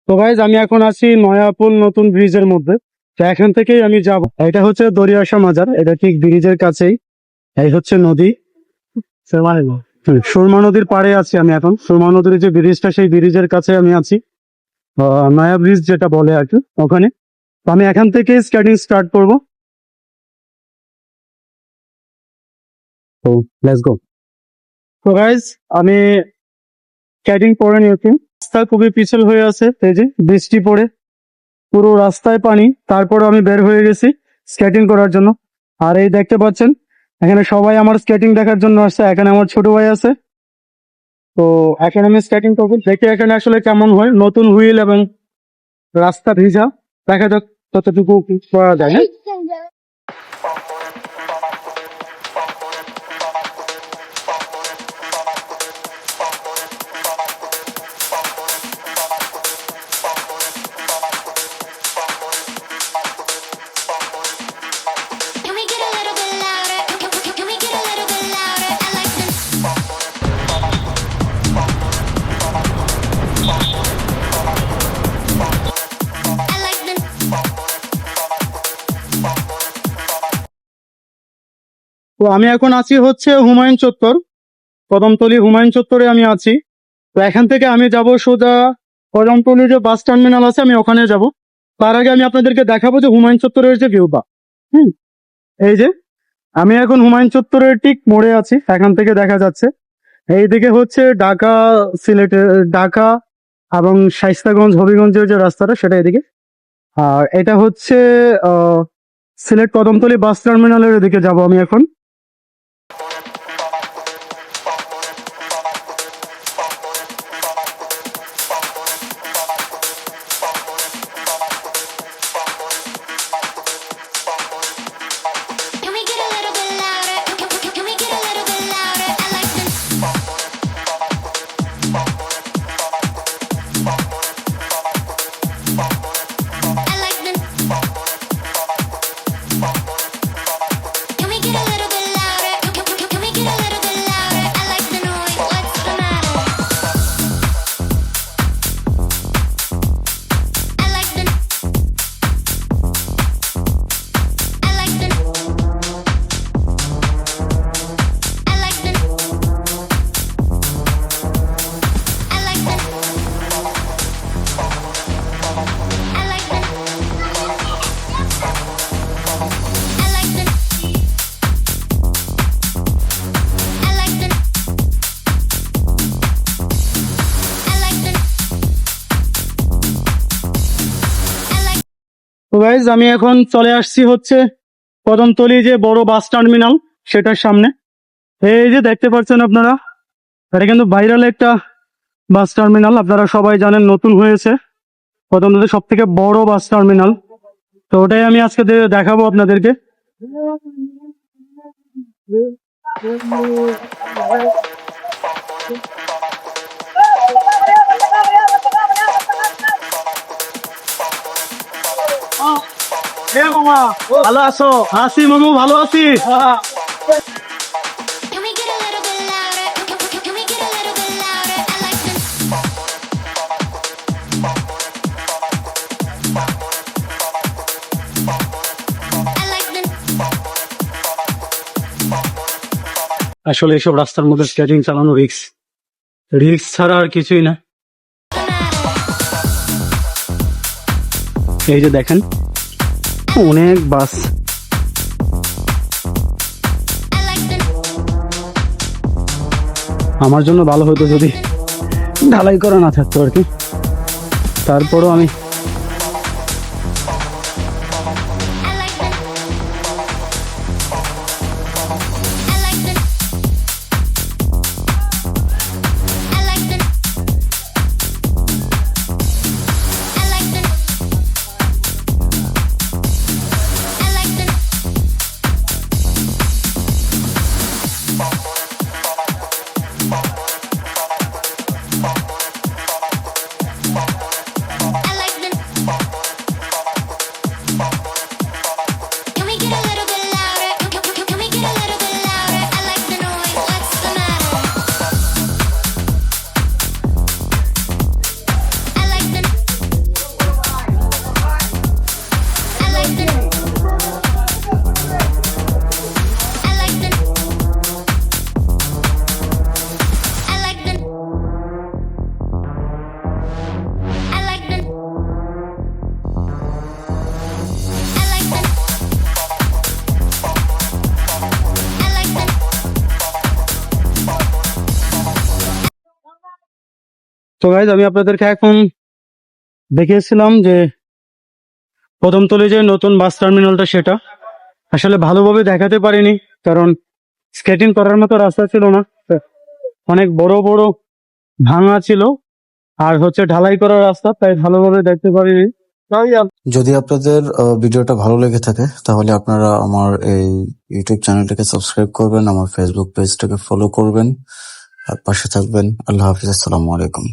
তো গাইজ আমি এখন আছি নয়াপুল নতুন ব্রিজের মধ্যে। তো এখান থেকেই আমি যাব। এটা হচ্ছে দরিয়াশা মাজার, এটা ঠিক ব্রিজের কাছেই। এই হচ্ছে নদী, সুরমা নদীর পাড়ে আছি আমি এখন। সুরমা নদীর যে ব্রিজটা, সেই ব্রিজের কাছে আমি আছি, নয়া ব্রিজ যেটা বলে আর কি, ওখানে। তো আমি এখান থেকে স্কেটিং স্টার্ট করব। তো লেটস গো। তো গাইজ আমি স্কেটিং করে নিয়েছি। রাস্তা খুবই পিছল হয়ে আছে, এই যে বৃষ্টি পড়ে পুরো রাস্তায় পানি। তারপরে আমি বের হয়ে গেছি স্কেটিং করার জন্য। আর এই দেখতে পাচ্ছেন, এখানে সবাই আমার স্কেটিং দেখার জন্য আসছে। এখানে আমার ছোট ভাই আছে। তো এখানে আমি স্কেটিং করবো, দেখি এখানে আসলে কেমন হয়। নতুন হুইল এবং রাস্তা ভিজা, দেখা যাক কতটুকু করা যায়। হ্যাঁ, Can we get a little bit louder? Can we get a little bit louder? I like the I like the তো আমি এখন আছি হচ্ছে হুমায়ুন চত্বর, কদমতলী হুমায়ুন চত্বরে আমি আছি। তো এখান থেকে আমি যাব সোজা কদমতলী যে বাস টার্মিনাল আছে, আমি ওখানে যাব। তার আগে আমি আপনাদেরকে দেখাবো যে হুমায়ুন চত্বরের যে ভিউটা। এই যে আমি এখন হুমায়ুন চত্বরের ঠিক মোড়ে আছি, এখান থেকে দেখা যাচ্ছে। এইদিকে হচ্ছে ঢাকা, সিলেটের ঢাকা এবং শাইস্তাগঞ্জ হবিগঞ্জের যে রাস্তাটা, সেটা এদিকে। আর এটা হচ্ছে সিলেট কদমতলী বাস টার্মিনালের এদিকে যাব আমি এখন। Can we get a little bit louder? Can we get a little bit louder? I like the I like the Can we get a little bit louder? Can we get a little bit louder? I like the noise. What's the matter? I like the I like the I like the I like the I like the I like the I like the I like the I like তো guys আমি এখন চলে আসছি হচ্ছে কদমতলী যে বড় bus terminal, সেটার সামনে। এই যে দেখতে পাচ্ছেন আপনারা, এটা কিন্তু ভাইরাল একটা বাস টার্মিনাল, আপনারা সবাই জানেন, নতুন হয়েছে কদমতলীর সব থেকে বড় বাস টার্মিনাল। তো ওটাই আমি আজকে দেখাবো আপনাদেরকে। ভালো আছো? আছি মামু, ভালো আছি। Can we get a little bit louder? Can we get a little bit louder? I like the I like the আসলে এসব রাস্তার মধ্যে স্কেটিং চালানো রিস্ক, রিস্ক ছাড়া আর কিছুই না। এই যে দেখেন, অনেক বাস। I like the আমার জন্য ভালো হতো যদি ঢালাই করা না থাকতো আর কি। তারপরও আমি I like the I like the I like the I like the I like the I like তো গাইজ আমি আপনাদেরকে এখন দেখিয়েছিলাম যে কদমতলী যে নতুন বাস টার্মিনালটা, সেটা আসলে ভালোভাবে দেখাতে পারিনি, কারণ স্কেটিং করার মতো রাস্তা ছিল না, অনেক বড় বড় ভাঙা ছিল, আর হচ্ছে ঢালাই করা রাস্তা, তাই ভালোভাবে দেখতে পারিনি। যদি আপনাদের ভিডিওটা ভালো লেগে থাকে তাহলে আপনারা আমার এই ইউটিউব চ্যানেলটাকে সাবস্ক্রাইব করবেন, আমার ফেসবুক পেজটাকে ফলো করবেন, আর পাশে থাকবেন। আল্লাহ হাফিজ, আসসালামু আলাইকুম।